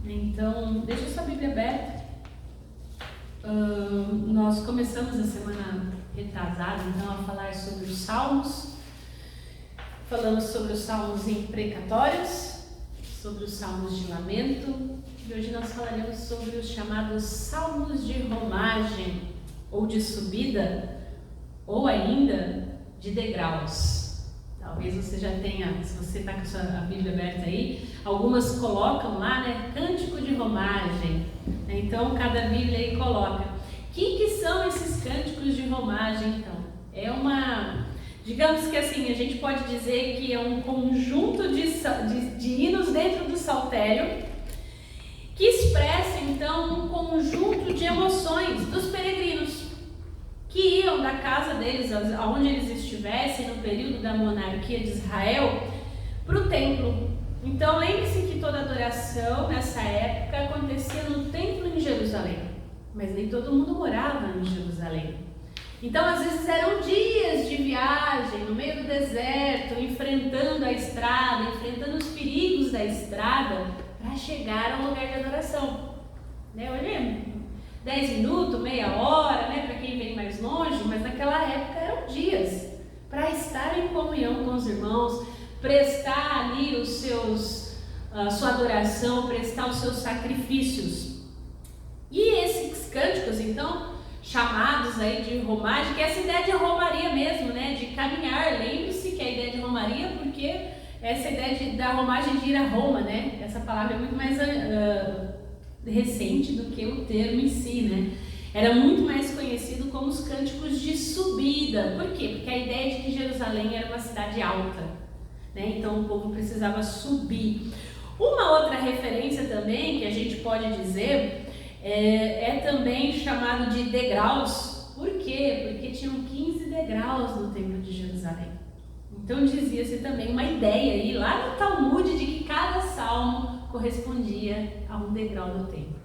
Então, deixa sua Bíblia aberta. Nós começamos a semana retrasada, então, a falar sobre os salmos. Falamos sobre os salmos imprecatórios, sobre os salmos de lamento. E hoje nós falaremos sobre os chamados salmos de romagem, ou de subida, ou ainda de degraus. Talvez você já tenha, se você está com a sua Bíblia aberta aí, algumas colocam lá, né, cântico de romagem. Então, cada Bíblia aí coloca. O que são esses cânticos de romagem, então? Digamos que assim, a gente pode dizer que é um conjunto de hinos dentro do saltério que expressa, então, um conjunto de emoções dos peregrinos que iam da casa deles, aonde eles estivessem no período da monarquia de Israel, para o templo. Então, lembre-se que toda adoração nessa época acontecia no templo em Jerusalém, mas nem todo mundo morava em Jerusalém. Então, às vezes eram dias de viagem no meio do deserto, enfrentando a estrada, enfrentando os perigos da estrada para chegar ao lugar de adoração. Olha, 10 minutos, meia hora, para quem vem mais longe, mas naquela época eram dias para estar em comunhão com os irmãos, prestar ali sua adoração, prestar os seus sacrifícios. E esses cânticos, então, chamados aí de romagem, que é essa ideia de romaria mesmo, de caminhar. Lembre-se que a ideia de romaria, porque essa ideia da romagem de ir a Roma, essa palavra é muito mais recente do que o termo em si, Era muito mais conhecido como os cânticos de subida. Por quê? Porque a ideia de que Jerusalém era uma cidade alta, então o povo precisava subir. Uma outra referência também que a gente pode dizer é também chamado de degraus. Por quê? Porque tinham 15 degraus no templo de Jerusalém. Então dizia-se também uma ideia aí lá no Talmud de que cada salmo correspondia a um degrau do templo,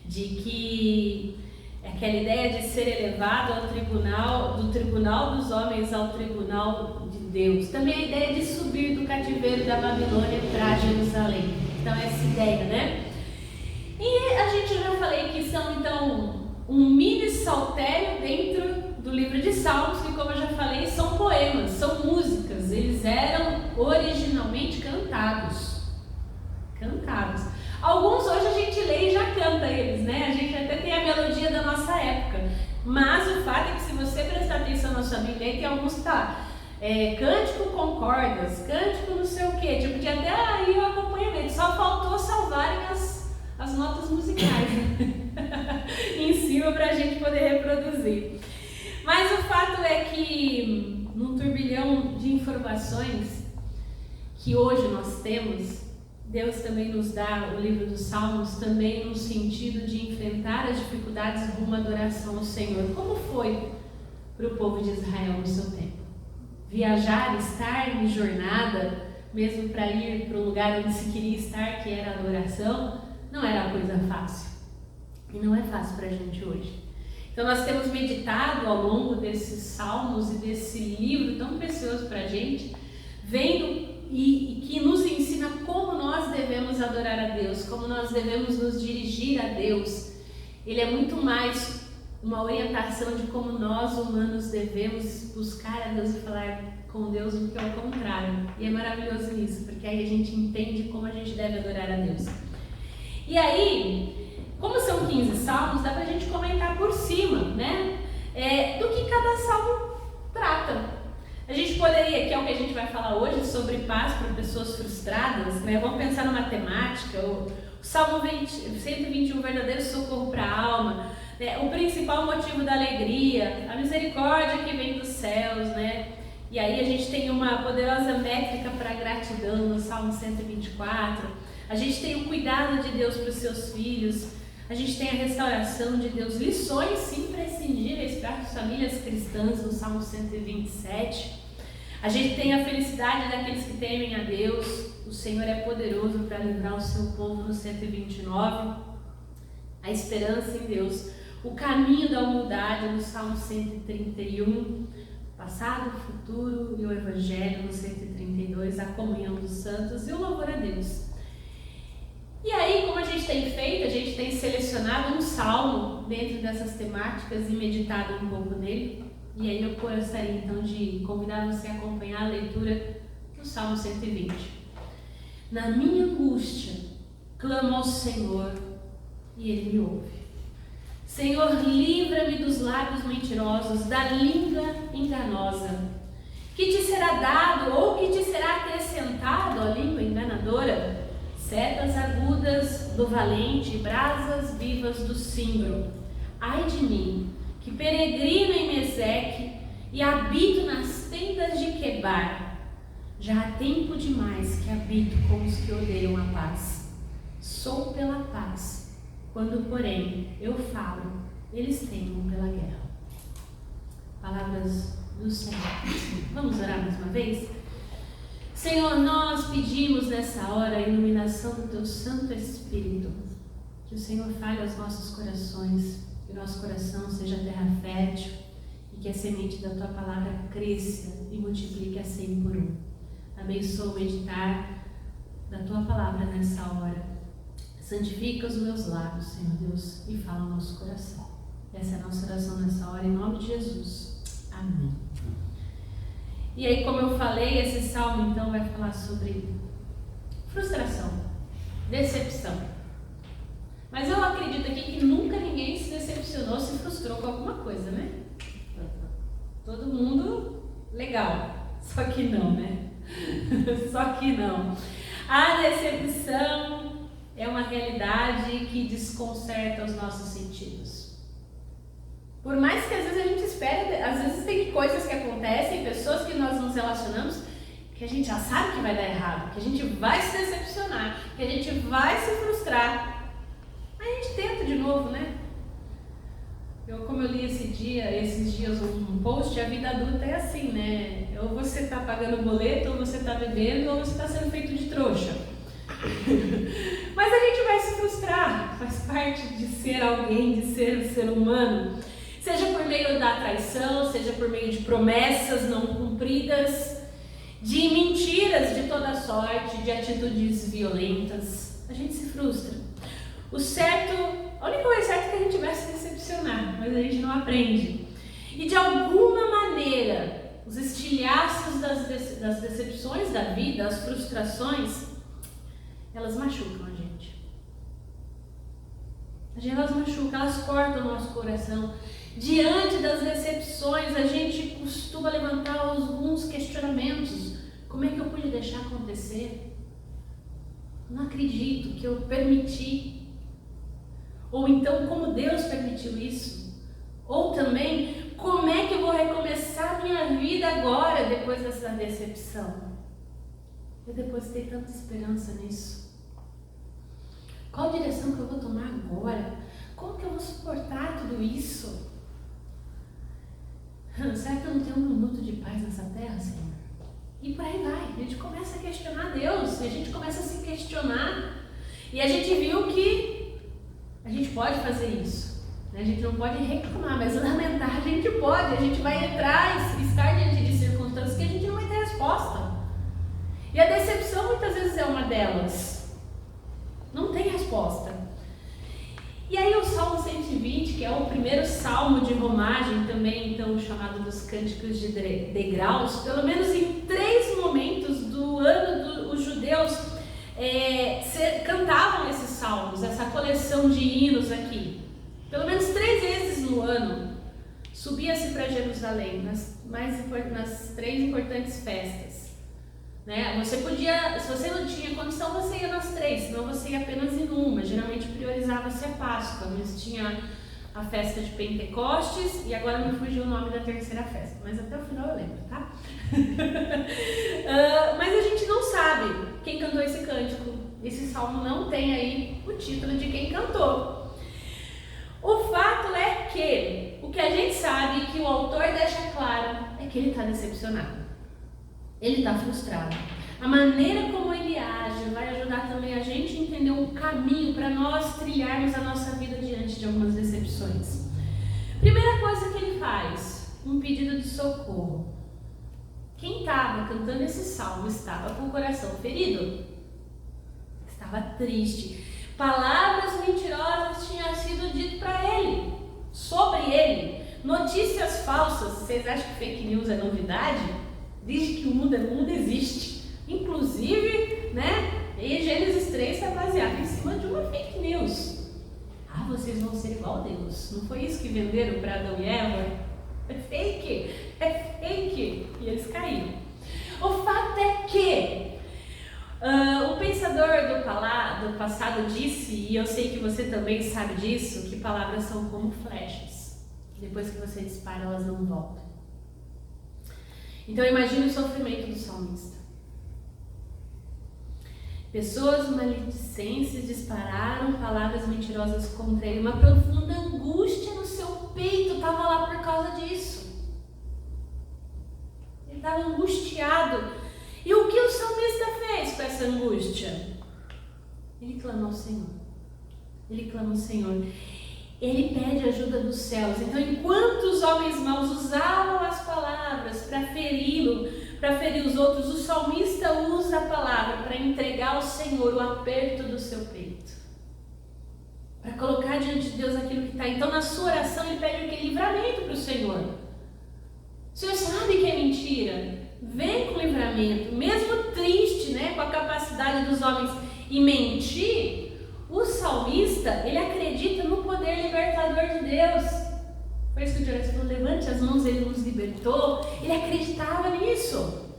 de que aquela ideia de ser elevado ao tribunal, do tribunal dos homens ao tribunal de Deus. Também a ideia de subir do cativeiro da Babilônia para Jerusalém. Então essa ideia, E a gente já falei que são então um mini saltério dentro do livro de Salmos, que, como eu já falei, são poemas, são músicas. Eles eram originalmente cantados. Alguns hoje a gente lê e já canta eles, A gente até tem a melodia da nossa época. Mas o fato é que, se você prestar atenção na sua Bíblia, tem alguns que cântico com cordas, cântico não sei o quê, de até aí o acompanhamento. Só faltou salvarem as notas musicais em cima para a gente poder reproduzir. Mas o fato é que, num turbilhão de informações que hoje nós temos, Deus também nos dá o livro dos Salmos também no sentido de enfrentar as dificuldades rumo à adoração ao Senhor. Como foi para o povo de Israel no seu tempo? Viajar, estar em jornada, mesmo para ir para o lugar onde se queria estar, que era a adoração, não era coisa fácil. E não é fácil para a gente hoje. Então nós temos meditado ao longo desses salmos e desse livro tão precioso para a gente, vendo e que nos ensina como nós devemos adorar a Deus, como nós devemos nos dirigir a Deus. Ele é muito mais uma orientação de como nós humanos devemos buscar a Deus e falar com Deus do que ao contrário. E é maravilhoso isso, porque aí a gente entende como a gente deve adorar a Deus. E aí, como são 15 salmos, dá pra gente comentar por cima, do que cada salmo trata. A gente poderia, que é o que a gente vai falar hoje, sobre paz para pessoas frustradas, Vamos pensar numa temática, o Salmo 121, verdadeiro socorro para a alma, o principal motivo da alegria, a misericórdia que vem dos céus, E aí a gente tem uma poderosa métrica para a gratidão no Salmo 124, a gente tem o cuidado de Deus para os seus filhos, a gente tem a restauração de Deus, lições imprescindíveis para as famílias cristãs no Salmo 127. A gente tem a felicidade daqueles que temem a Deus, o Senhor é poderoso para livrar o seu povo no 129. A esperança em Deus, o caminho da humildade no Salmo 131. Passado, futuro e o Evangelho no 132, a comunhão dos santos e o louvor a Deus. E aí, como a gente tem selecionado um salmo dentro dessas temáticas e meditado um pouco nele. E aí eu gostaria então de convidar você a acompanhar a leitura do Salmo 120. Na minha angústia, clamo ao Senhor e Ele me ouve. Senhor, livra-me dos lábios mentirosos, da língua enganosa. Que te será dado ou que te será acrescentado, ó língua enganadora? Setas agudas do valente, brasas vivas do cimbro. Ai de mim, que peregrino em Meseque e habito nas tendas de Quebar. Já há tempo demais que habito com os que odeiam a paz. Sou pela paz, quando porém eu falo, eles temem pela guerra. Palavras do Senhor. Vamos orar mais uma vez? Senhor, nós pedimos nessa hora a iluminação do Teu Santo Espírito, que o Senhor fale aos nossos corações, que o nosso coração seja terra fértil e que a semente da Tua Palavra cresça e multiplique a 100 por 1. Abençoa o meditar da Tua Palavra nessa hora. Santifica os meus lábios, Senhor Deus, e fala ao nosso coração. Essa é a nossa oração nessa hora, em nome de Jesus. Amém. E aí, como eu falei, esse salmo então vai falar sobre frustração, decepção. Mas eu acredito aqui que nunca ninguém se decepcionou, se frustrou com alguma coisa, né? Todo mundo legal, só que não, né? Só que não. A decepção é uma realidade que desconcerta os nossos sentidos. Por mais que às vezes a gente espere, às vezes tem coisas que acontecem, pessoas que nós nos relacionamos, que a gente já sabe que vai dar errado, que a gente vai se decepcionar, que a gente vai se frustrar. Aí a gente tenta de novo, né? Como eu li esses dias um post, a vida adulta é assim, né? Ou você tá pagando boleto, ou você tá bebendo, ou você tá sendo feito de trouxa. Mas a gente vai se frustrar, faz parte de ser alguém, de ser um ser humano. Seja por meio da traição, seja por meio de promessas não cumpridas, de mentiras de toda sorte, de atitudes violentas. A gente se frustra. A única coisa certa é que a gente vai se decepcionar, mas a gente não aprende. E de alguma maneira, os estilhaços das decepções da vida, as frustrações, elas machucam a gente. Elas machucam, elas cortam o nosso coração. Diante das decepções, a gente costuma levantar alguns questionamentos. Como é que eu pude deixar acontecer? Não acredito que eu permiti. Ou então, como Deus permitiu isso? Ou também, como é que eu vou recomeçar minha vida agora, depois dessa decepção? Eu depositei tanta esperança nisso. Qual direção que eu vou tomar agora? Como que eu vou suportar tudo isso? Será que eu não tenho um minuto de paz nessa terra, Senhor? E por aí vai, a gente começa a questionar Deus, a gente começa a se questionar, e a gente viu que a gente pode fazer isso, né? A gente não pode reclamar, mas lamentar a gente pode, a gente vai entrar e estar diante de circunstâncias que a gente não vai ter resposta. E a decepção muitas vezes é uma delas, não tem resposta. E aí o Salmo 120, que é o primeiro salmo de romagem, também então chamado dos cânticos de degraus, pelo menos em 3 momentos do ano os judeus cantavam esses salmos, essa coleção de hinos aqui. Pelo menos 3 vezes no ano subia-se para Jerusalém, nas 3 importantes festas. Né? Você podia, se você não tinha condição, você ia nas 3, senão você ia apenas em uma. Geralmente priorizava-se a Páscoa, mas tinha a festa de Pentecostes e agora me fugiu o nome da terceira festa, mas até o final eu lembro, tá? Mas a gente não sabe quem cantou esse cântico. Esse salmo não tem aí o título de quem cantou. O fato é que o que a gente sabe, que o autor deixa claro, é que ele está decepcionado. Ele está frustrado. A maneira como ele age vai ajudar também a gente a entender um caminho para nós trilharmos a nossa vida diante de algumas decepções. Primeira coisa que ele faz, um pedido de socorro. Quem estava cantando esse salmo estava com o coração ferido, estava triste. Palavras mentirosas tinham sido dito para ele, sobre ele. Notícias falsas. Vocês acham que fake news é novidade? Desde que o mundo existe. Inclusive, em Gênesis 3 está baseado em cima de uma fake news. Vocês vão ser igual a Deus. Não foi isso que venderam para Adão e Eva? É fake. E eles caíram. O fato é que o pensador do passado disse, e eu sei que você também sabe disso, que palavras são como flechas. Depois que você dispara, elas não voltam. Então imagine o sofrimento do salmista. Pessoas maledicentes dispararam palavras mentirosas contra ele. Uma profunda angústia no seu peito estava lá por causa disso. Ele estava angustiado. E o que o salmista fez com essa angústia? Ele clama ao Senhor. Ele pede ajuda dos céus. Então, enquanto os homens maus usavam as palavras para feri-lo, para ferir os outros, o salmista usa a palavra para entregar ao Senhor o aperto do seu peito, para colocar diante de Deus aquilo que está. Então, na sua oração, ele pede o que? Livramento para o Senhor. O Senhor sabe que é mentira. Vem com livramento. Mesmo triste, com a capacidade dos homens em mentir, o salmista, ele acredita no poder libertador de Deus. Foi isso que o Tiago falou, levante as mãos, ele nos libertou. Ele acreditava nisso.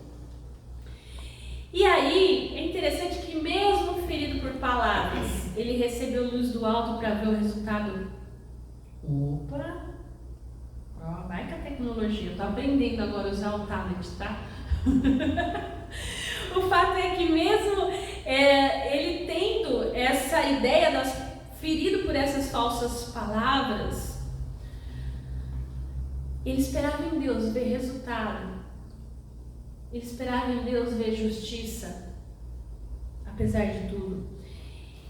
E aí, é interessante que mesmo ferido por palavras, ele recebeu luz do alto para ver o resultado. Opa! Vai com a tecnologia, eu estou aprendendo agora a usar o tablet, tá? O fato é que mesmo ele tendo essa ideia, ferido por essas falsas palavras, ele esperava em Deus ver resultado. Ele esperava em Deus ver justiça, apesar de tudo.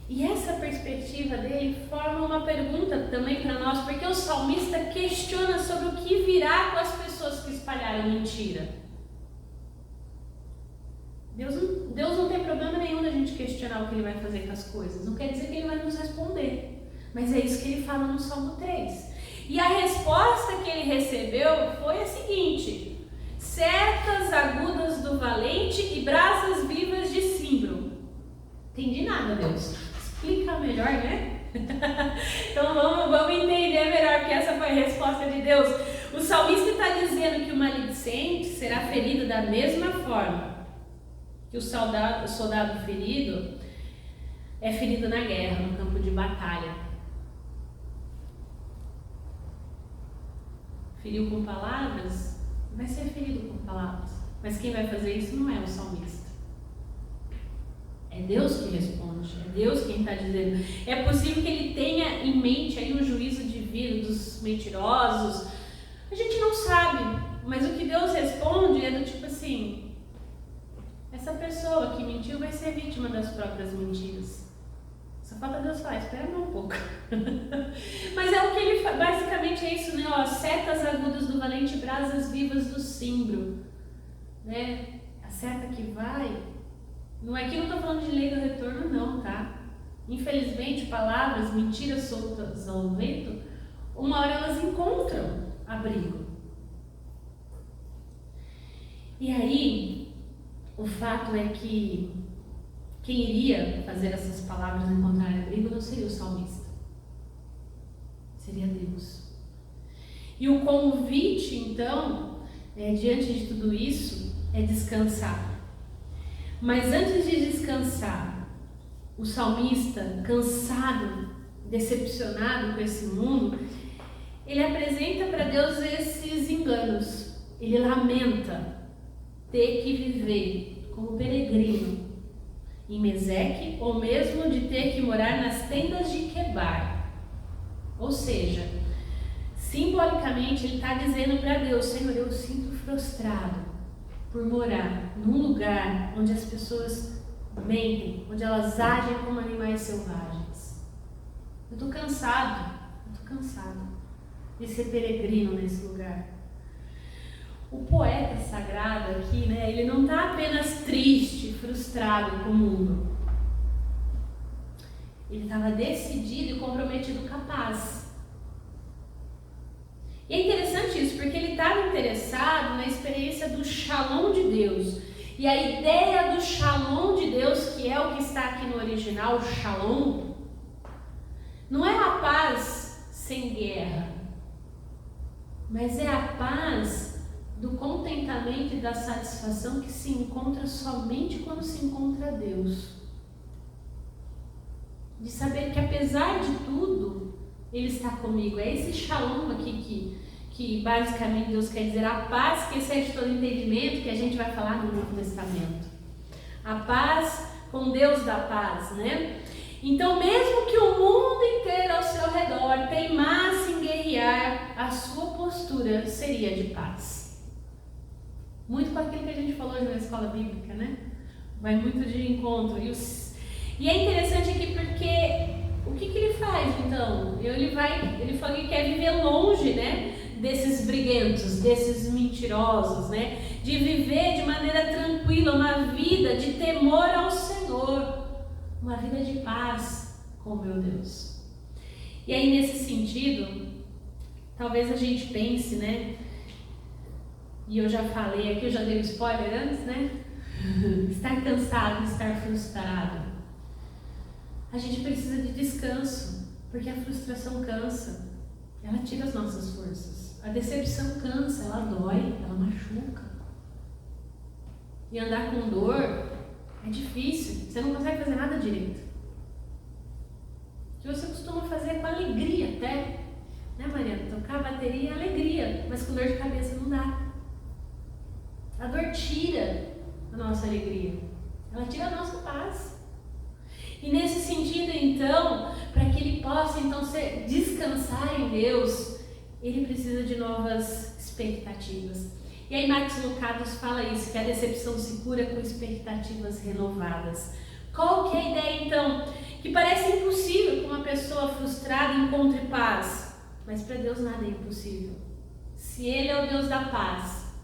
E essa perspectiva dele forma uma pergunta também para nós, porque o salmista questiona sobre o que virá com as pessoas que espalharam mentira. Deus não tem problema nenhum da gente questionar o que ele vai fazer com as coisas. Não quer dizer que ele vai nos responder. Mas é isso que ele fala no Salmo 3. E a resposta que ele recebeu foi a seguinte: setas agudas do valente e brasas vivas de cimbro. Entendi nada, Deus. Explica melhor, Então vamos entender melhor, porque essa foi a resposta de Deus. O salmista está dizendo que o maledicente será ferido da mesma forma que o soldado ferido é ferido na guerra, no campo de batalha. Feriu com palavras, vai ser ferido com palavras. Mas quem vai fazer isso não é o salmista. É Deus que responde, é Deus quem está dizendo. É possível que ele tenha em mente aí um juízo divino dos mentirosos. A gente não sabe, mas o que Deus responde é do tipo assim: essa pessoa que mentiu vai ser vítima das próprias mentiras. Só falta Deus falar, espera um pouco. Mas é o que ele faz, basicamente é isso, setas agudas do valente, brasas vivas do cimbro. A seta que vai, não é que eu não estou falando de lei do retorno não, tá? Infelizmente, palavras, mentiras soltas ao vento, uma hora elas encontram abrigo. E aí, o fato é que quem iria fazer essas palavras encontrar abrigo não seria o salmista, seria Deus. E o convite, então, diante de tudo isso, é descansar. Mas antes de descansar, o salmista, cansado, decepcionado com esse mundo, ele apresenta para Deus esses enganos. Ele lamenta ter que viver como peregrino em Meseque, ou mesmo de ter que morar nas tendas de Quebar. Ou seja, simbolicamente ele está dizendo para Deus: Senhor, eu sinto frustrado por morar num lugar onde as pessoas mentem, onde elas agem como animais selvagens. Eu estou cansado de ser peregrino nesse lugar. O poeta sagrado aqui, ele não está apenas triste, frustrado com o mundo. Ele estava decidido e comprometido com a paz. E é interessante isso, porque ele estava interessado na experiência do Shalom de Deus. E a ideia do Shalom de Deus, que é o que está aqui no original, Shalom, não é a paz sem guerra, mas é a paz do contentamento e da satisfação que se encontra somente quando se encontra Deus. De saber que apesar de tudo, Ele está comigo. É esse Shalom aqui que basicamente Deus quer dizer, a paz que excede todo entendimento, que a gente vai falar no Novo Testamento. A paz com Deus da paz, né? Então, mesmo que o mundo inteiro ao seu redor teimasse em guerrear, a sua postura seria de paz. Muito com aquilo que a gente falou hoje na escola bíblica, né? Vai muito de encontro. E é interessante aqui porque o que ele faz, então? Ele falou que quer viver longe, né? Desses briguentos, desses mentirosos, né? De viver de maneira tranquila, uma vida de temor ao Senhor. Uma vida de paz com o meu Deus. E aí, nesse sentido, talvez a gente pense, né? E eu já falei aqui, eu já dei um spoiler antes, né? Estar cansado, estar frustrado. A gente precisa de descanso, porque a frustração cansa. Ela tira as nossas forças. A decepção cansa, ela dói, ela machuca. E andar com dor é difícil, você não consegue fazer nada direito. O que você costuma fazer é com alegria até, né, Mariana? Tocar a bateria é alegria, mas com dor de cabeça não dá. A dor tira a nossa alegria, ela tira a nossa paz. E nesse sentido, então, para que ele possa então descansar em Deus, ele precisa de novas expectativas. E aí Max Lucado fala isso, que a decepção se cura com expectativas renovadas. Qual que é a ideia então? Que parece impossível que uma pessoa frustrada encontre paz, mas para Deus nada é impossível. Se Ele é o Deus da paz,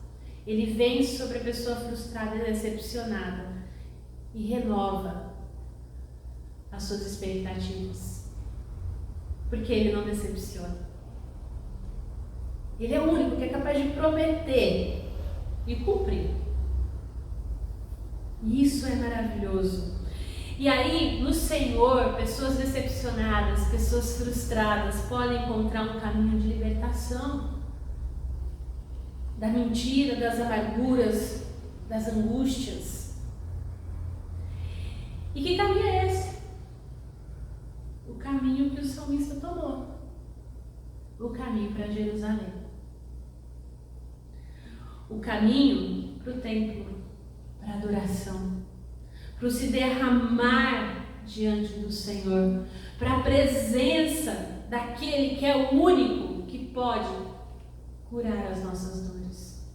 Ele vem sobre a pessoa frustrada e decepcionada e renova as suas expectativas, porque Ele não decepciona. Ele é o único que é capaz de prometer e cumprir. E isso é maravilhoso. E aí, no Senhor, pessoas decepcionadas, pessoas frustradas podem encontrar um caminho de libertação da mentira, das amarguras, das angústias. E que caminho é esse? O caminho que o salmista tomou. O caminho para Jerusalém. O caminho para o templo, para a adoração, para o se derramar diante do Senhor, para a presença daquele que é o único que pode curar as nossas dores.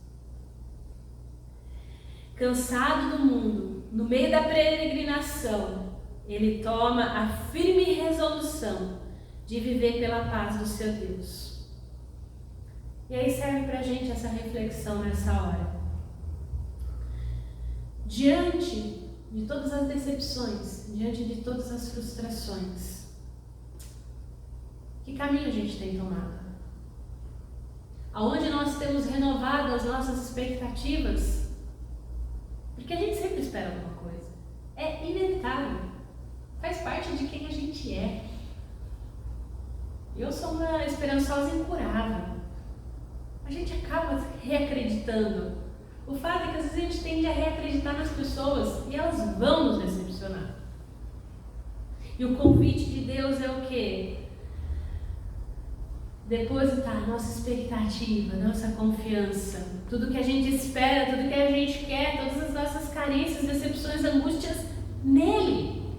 Cansado do mundo, no meio da peregrinação, ele toma a firme resolução de viver pela paz do seu Deus. E aí serve pra gente essa reflexão nessa hora. Diante de todas as decepções, diante de todas as frustrações, que caminho a gente tem tomado? Aonde nós temos renovado as nossas expectativas? Porque a gente sempre espera alguma coisa. É inevitável. Faz parte de quem a gente é. Eu sou uma esperançosa incurável. A gente acaba reacreditando. O fato é que às vezes a gente tende a reacreditar nas pessoas e elas vão nos decepcionar. E o convite de Deus é o quê? Depositar a nossa expectativa, nossa confiança, tudo que a gente espera, tudo que a gente quer, todas as nossas carências, decepções, angústias nele,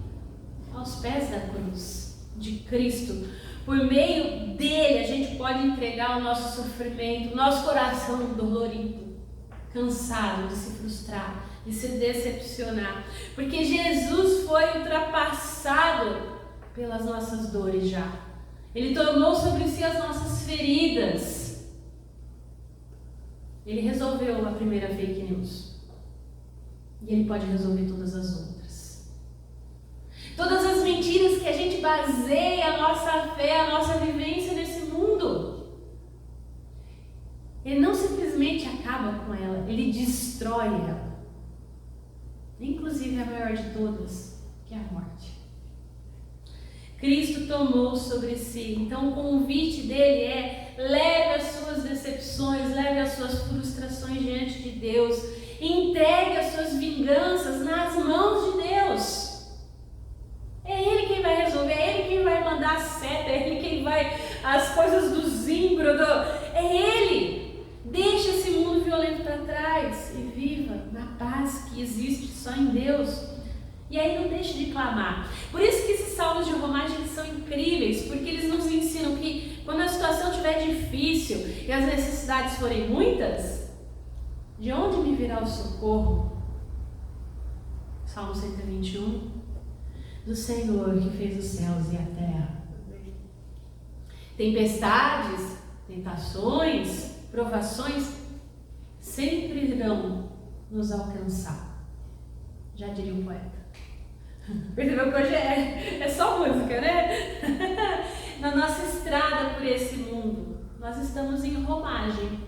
aos pés da cruz de Cristo. Por meio dele, a gente pode entregar o nosso sofrimento, o nosso coração dolorido, cansado de se frustrar, de se decepcionar. Porque Jesus foi ultrapassado pelas nossas dores já. Ele tomou sobre si as nossas feridas. Ele resolveu a primeira fake news. E ele pode resolver todas as outras. Todas as mentiras que a gente baseia a nossa fé, a nossa vivência nesse mundo. Ele não simplesmente acaba com ela, ele destrói ela. Inclusive a maior de todas, que é a morte. Cristo tomou sobre si. Então o convite dele é: leve as suas decepções, leve as suas frustrações diante de Deus, entregue as suas vinganças nas mãos de Deus. É Ele quem vai resolver, é Ele quem vai mandar a seta, é Ele quem vai as coisas do zimbro, é Ele. Deixa esse mundo violento para trás e viva na paz que existe só em Deus. E aí não deixe de clamar. Por isso que esses salmos de romagem eles são incríveis, porque eles nos ensinam que quando a situação estiver difícil e as necessidades forem muitas, de onde me virá o socorro? Salmo 121. Do Senhor que fez os céus e a terra. Tempestades, tentações, provações sempre irão nos alcançar. Já diria o poeta. Percebeu que hoje é só música, né? Na nossa estrada por esse mundo, nós estamos em romagem.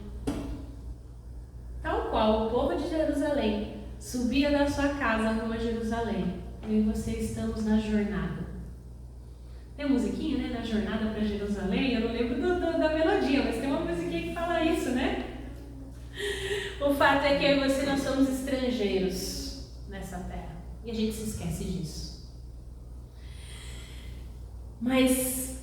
Tal qual o povo de Jerusalém subia da sua casa rumo a Jerusalém, eu e você estamos na jornada. Tem uma musiquinha, né? Na jornada para Jerusalém, eu não lembro da melodia, mas tem uma musiquinha que fala isso, né? O fato é que eu e você nós somos estrangeiros nessa terra. E a gente se esquece disso. Mas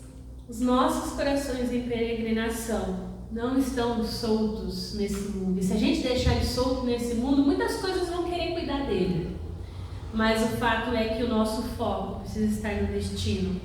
os nossos corações em peregrinação não estão soltos nesse mundo. E se a gente deixar ele solto nesse mundo, muitas coisas vão querer cuidar dele. Mas o fato é que o nosso foco precisa estar no destino.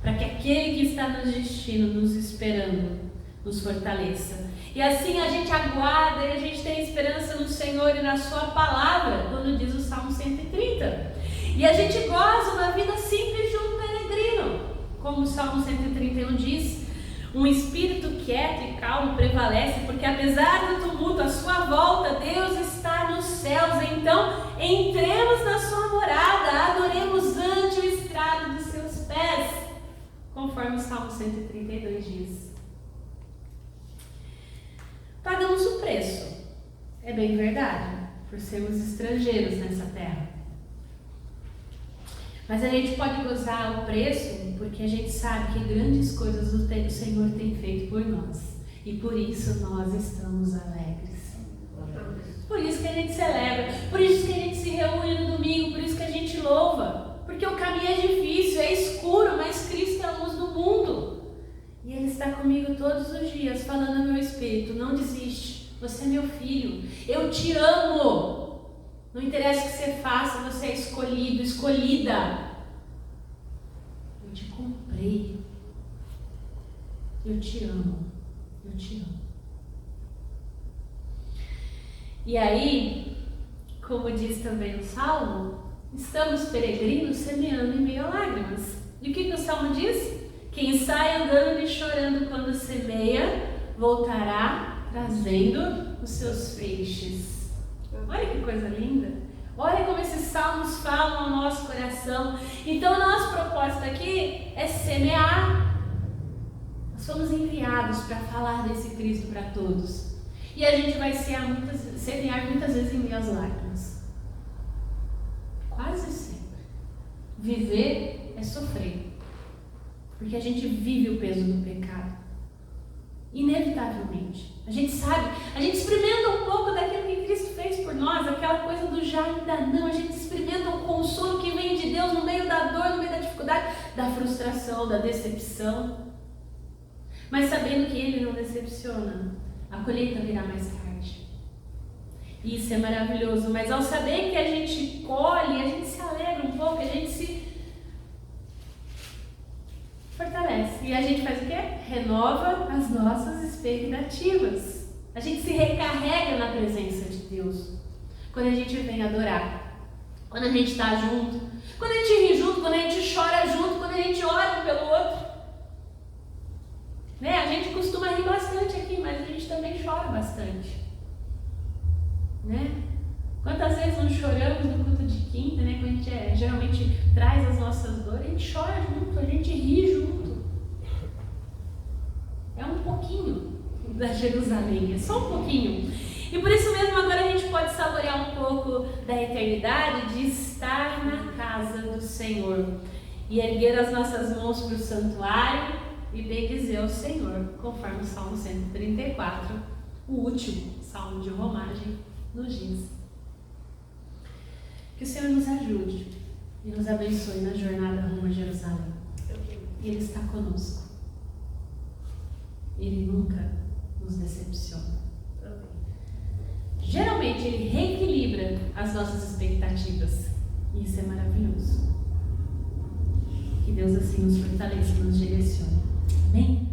Para que aquele que está no destino, nos esperando, nos fortaleça. E assim a gente aguarda e a gente tem esperança no Senhor e na sua palavra, quando diz o Salmo 130. E a gente goza uma vida simples de um peregrino. Como o Salmo 131 diz, um espírito quieto e calmo prevalece, porque apesar do tumulto à sua volta, Deus está nos céus. Então, entremos na sua morada, adoremos ante o estrado dos seus pés, conforme o Salmo 132 diz. Pagamos o preço, é bem verdade, por sermos estrangeiros nessa terra. Mas a gente pode gozar o preço porque a gente sabe que grandes coisas o Senhor tem feito por nós. E por isso nós estamos alegres. Por isso que a gente celebra, por isso que a gente se reúne no domingo, por isso que a gente louva. Porque o caminho é difícil, é escuro, mas Cristo é a luz do mundo. E Ele está comigo todos os dias, falando ao meu espírito: não desiste, você é meu filho, eu te amo. Não interessa o que você faça, você é escolhido, escolhida. Eu te comprei. Eu te amo, eu te amo. E aí, como diz também o Salmo, estamos peregrinos semeando em meio a lágrimas. E o que o Salmo diz? Quem sai andando e chorando quando semeia, voltará trazendo os seus feixes. Olha que coisa linda. Olha como esses salmos falam ao nosso coração. Então, o nosso propósito aqui é semear. Nós fomos enviados para falar desse Cristo para todos. E a gente vai semear muitas vezes em meio às lágrimas. Quase sempre. Viver é sofrer. Porque a gente vive o peso do pecado. Inevitavelmente. A gente sabe, a gente experimenta um pouco daquilo que Cristo fez por nós, aquela coisa do já ainda não. A gente experimenta o consolo que vem de Deus no meio da dor, no meio da dificuldade, da frustração, da decepção. Mas sabendo que Ele não decepciona, a colheita virá mais tarde. Isso é maravilhoso, mas ao saber que a gente colhe, a gente se alegra um pouco, a gente se fortalece. E a gente faz o quê? Renova as nossas expectativas. A gente se recarrega na presença de Deus. Quando a gente vem adorar. Quando a gente está junto. Quando a gente ri junto, quando a gente chora junto, quando a gente ora um pelo outro. Né? A gente costuma rir bastante aqui, mas a gente também chora bastante. Né? Quantas vezes não choramos no culto de quinta, né? Quando a gente geralmente traz as nossas dores, a gente chora junto, a gente ri junto. É um pouquinho da Jerusalém, é só um pouquinho. E por isso mesmo agora a gente pode saborear um pouco da eternidade de estar na casa do Senhor e erguer as nossas mãos para o santuário e bendizer ao Senhor, conforme o Salmo 134, o último salmo de romagem, nos diz. Que o Senhor nos ajude e nos abençoe na jornada rumo a Jerusalém. E Ele está conosco. Ele nunca nos decepciona. Geralmente Ele reequilibra as nossas expectativas. E isso é maravilhoso. Que Deus assim nos fortaleça e nos direcione. Amém?